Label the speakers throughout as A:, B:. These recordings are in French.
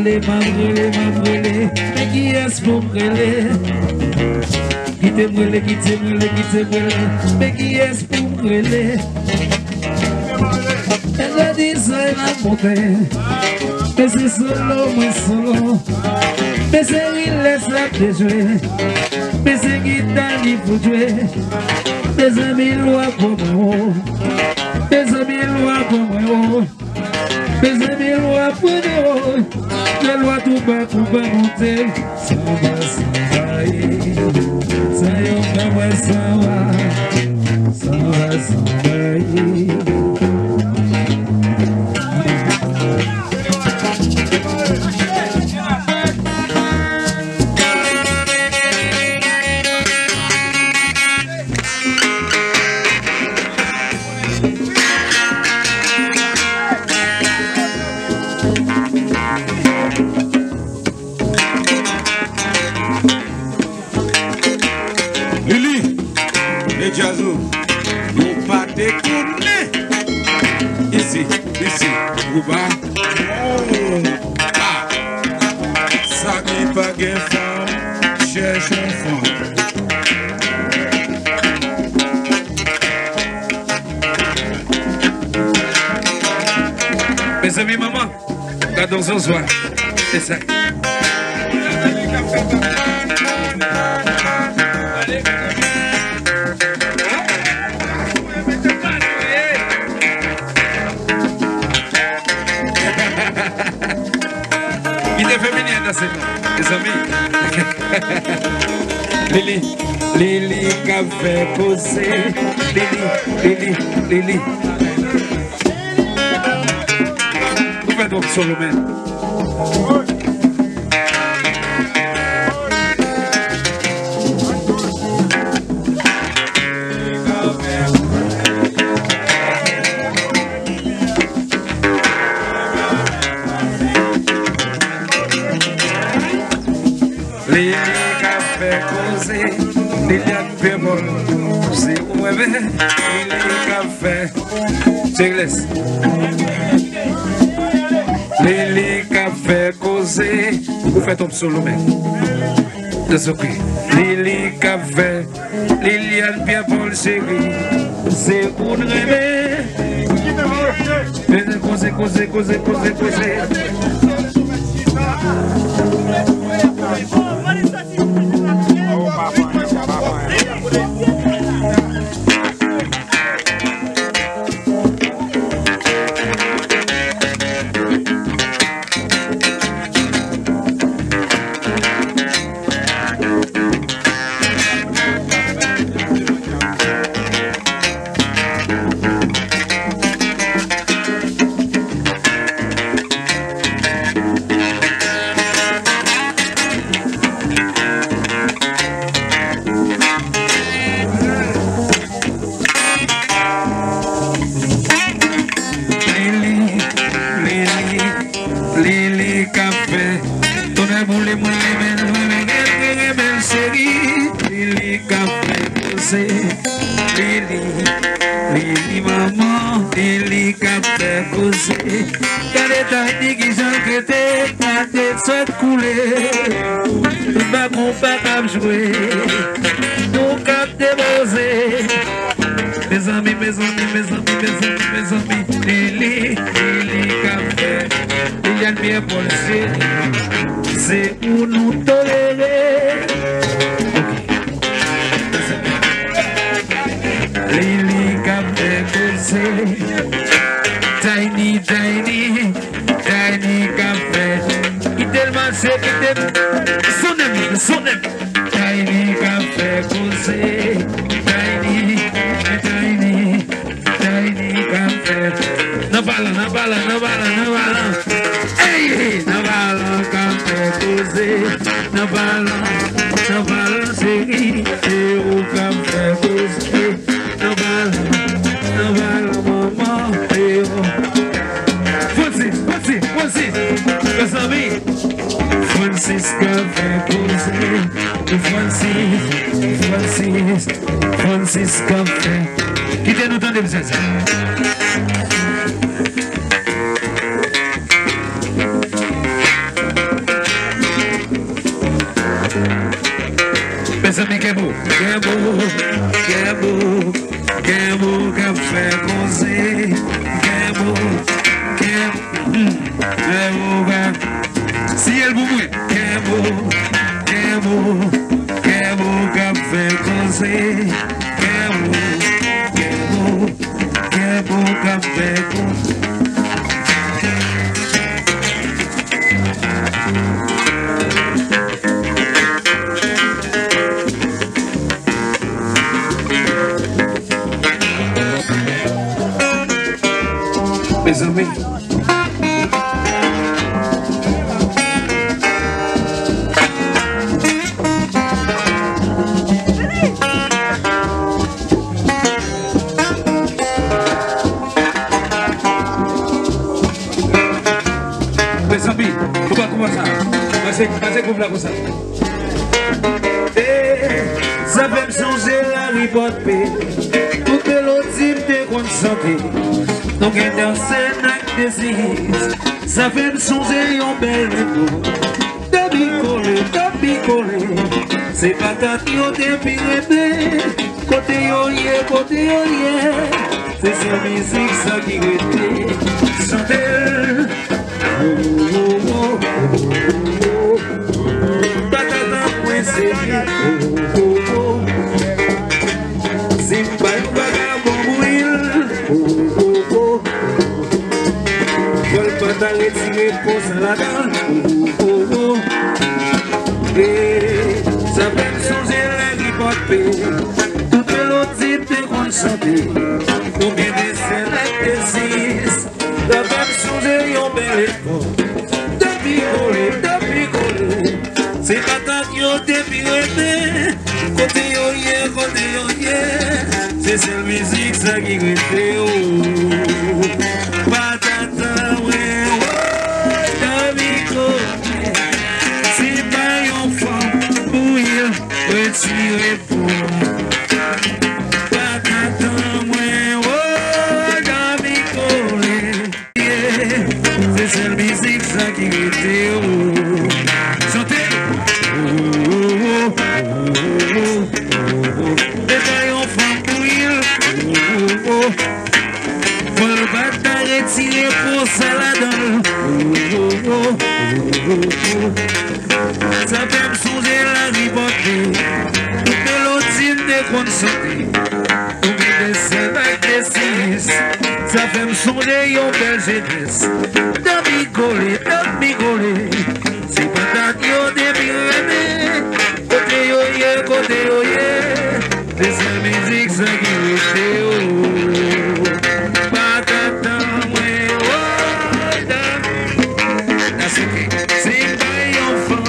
A: m'brûler, mais qui est-ce pour brûler? Qui te brûle, mais qui est-ce pour brûler? Elle a dit ça et la montée, mais c'est solo, moi solo, mais c'est il laisse la déjouer, mais c'est guitare qui faut jouer, mes amis loin pour moi, mes amis loin pour moi, mes amis loin pour moi, les lois tout bas pour pas monter, ça va, ça y est, ça va.
B: Jazou, vous pas déconner. Ici, vous bas. Ah, ça qui pas gain femme, cherche un fond.
A: Mes amis, maman, gardons ce soir. C'est ça. Les amis, Lili, café posé, Lili. Vous faites donc solo, man. Lili café causé, Liliane Pémol, c'est où elle est, Lili café, c'est l'inglés. Lili café causé, vous faites un solo, mais de ce qui, Lili café, Liliane Pémol, c'est où elle est, causer. Lili café, ton amour les moulins, Lili café, c'est Lili maman, Lili café, c'est Kale tani qui j'en crété, ma tête soit coulée, tout bas qu'on pas cap jouer, tout cap déposé, mes amis, Lili café. Il y a bien pour le c'est où nous tolérer. Lili café causé, tiny café. Il tellement c'est son ami. Tiny café causé, tiny café. No bala. Hey, no bala, c'est au café posé. No bala, maman, Francis, mes amis. Francis café posé, Francis café. Qui t'est nous donné ça? Mes amis, on va commencer. Passez comme là, comme ça. Ça fait me changer la ripote. Tout l'autre type de bonne santé. Donc, danser avec des désir. Ça fait me changer un bel écho. De picoler. C'est pas ta tio de pirate. Côté yo, c'est sa musique, ça qui était. Chanter. Patata coincée, c'est pas un vagabond mouille. Vol pas retiré pour ça la dalle. Et ça fait me changer la ripote. Tout l'autre type de grande santé. Combien de scènes avec des six. Ça fait me changer un bel écho. De picoler. C'est pas ta yo de pirate. Côté yo, c'est cette musique ça qui reste. Patata, ouais, de picoler. C'est pas une femme pour y retirer pour. Patata, ouais, de picoler. C'est cette musique ça qui reste. Chantez. Des baillons francs pour il. Faut le bâtard retirer pour ça la donne. Ça fait me songer la ripote. Tout l'autre type de bonne santé. Oublie de scènes avec des six. Ça fait me songer un bel jeunesse. De picoler. C'est pas ta tio de pirate. Côté yo, c'est sa musique ça qui reste. Patata, ouais, c'est pas un enfant.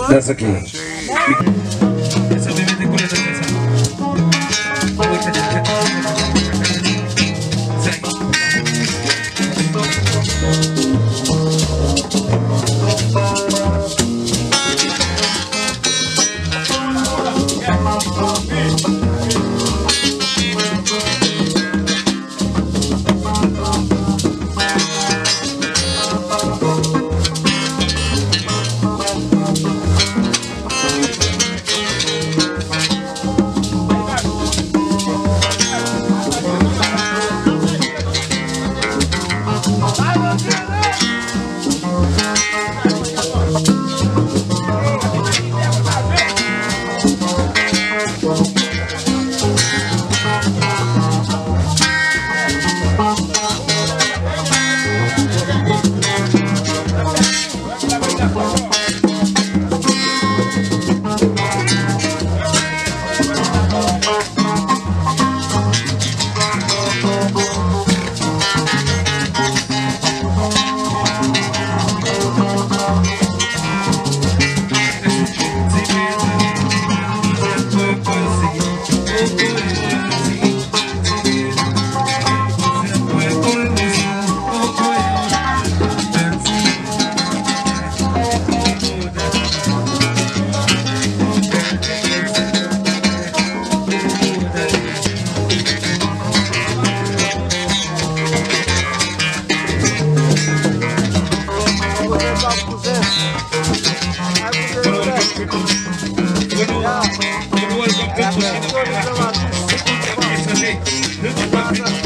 A: That's okay.
B: Welcome to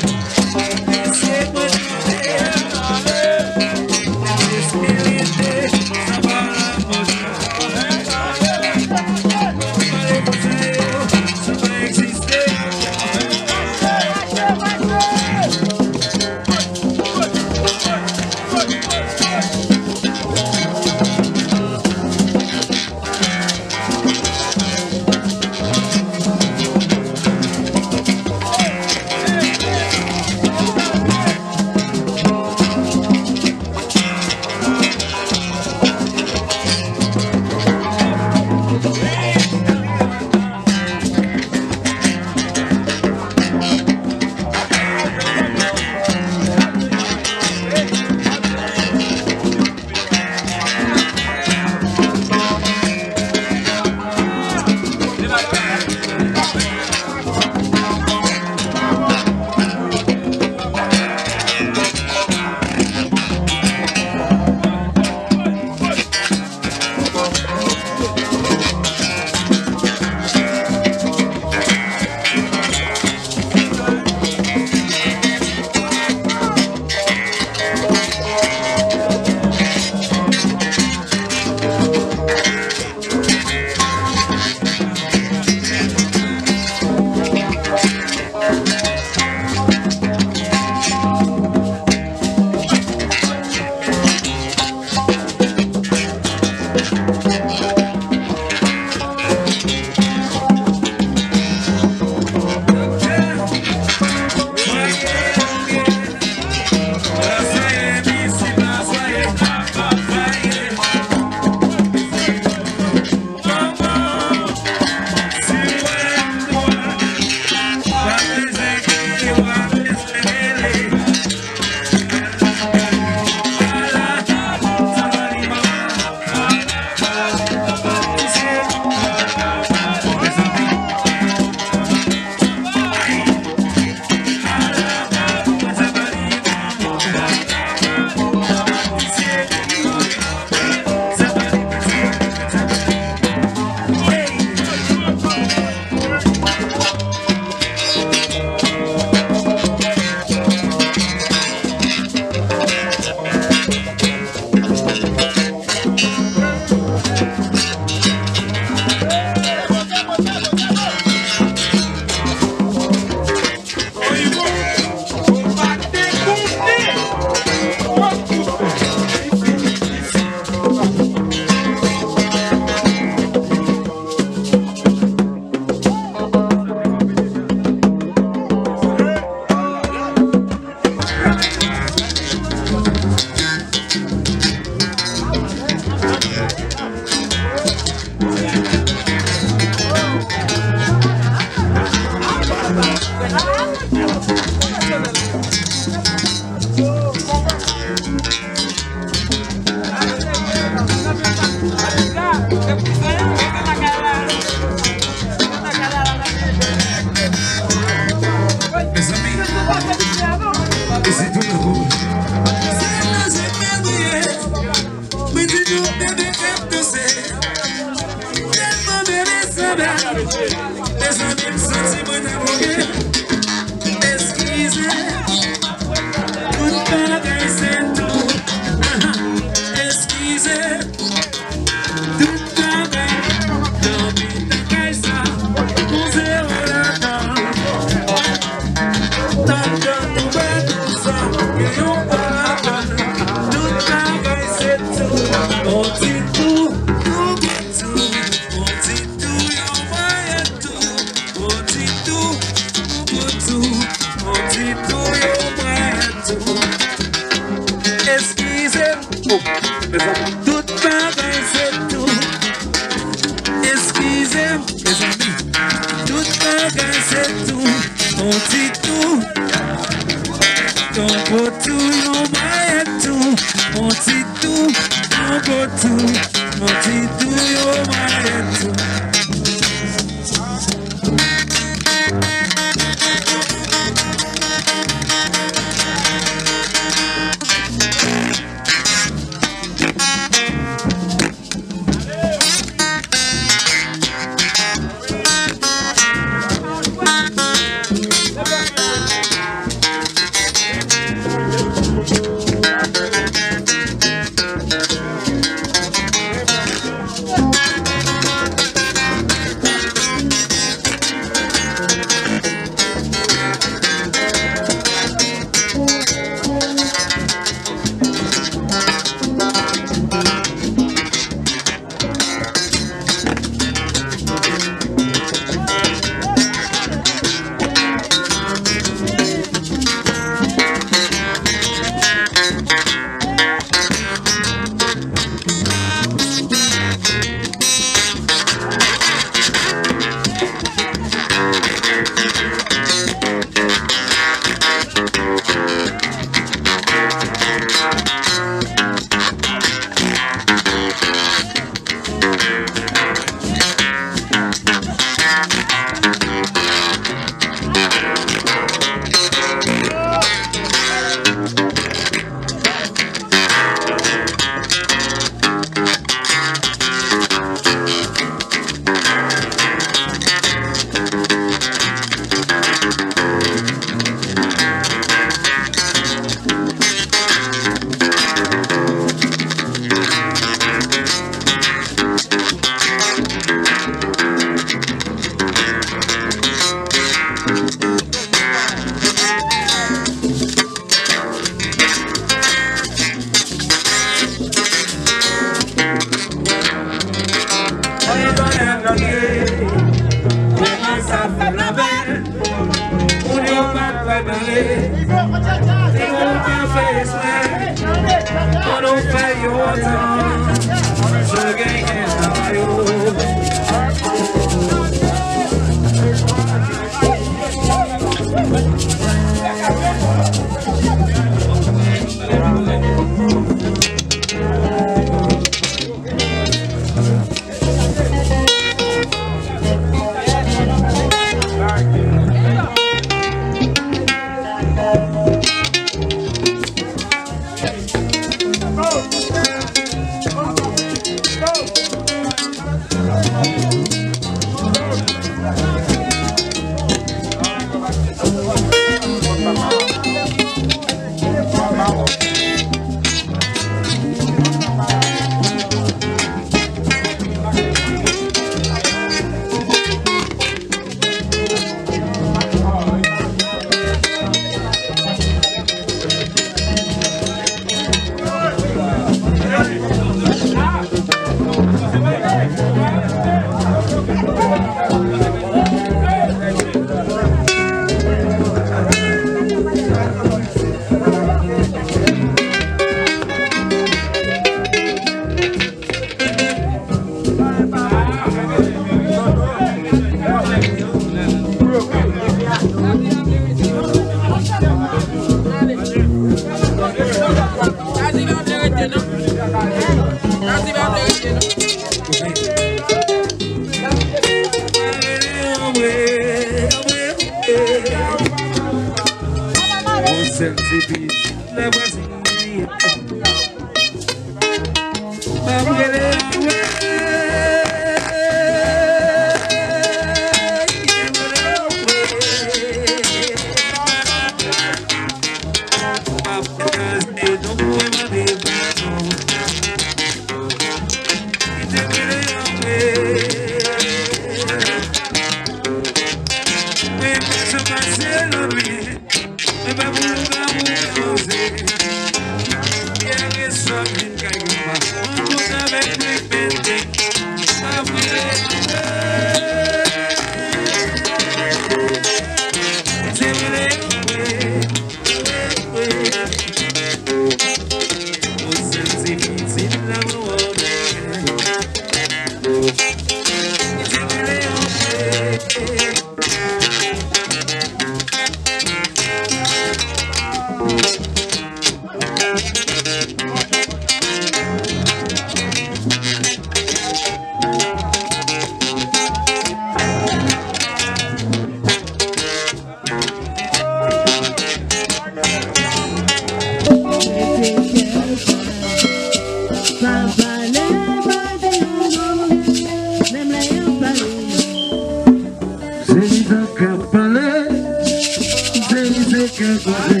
A: qu'un côté.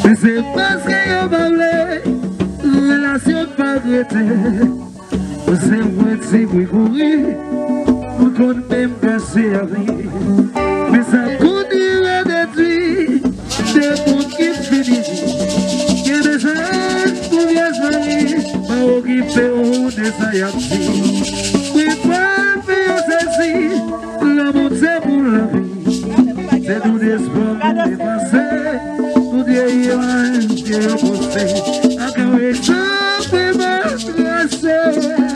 A: Mais c'est parce que y'a pas voulu, relation pas regrettée. C'est moi qui suis couru, pour qu'on même casser la vie. Mais ça continue à détruire, des mondes qui finissent. Il y a des gens pour bien se pas occuper ou des ayapis. Oui, pas faire ceci, l'amour c'est pour la vie. C'est tout l'espoir pour dépasser, tout déyant qui est posté. À quand les gens peuvent m'embrasser.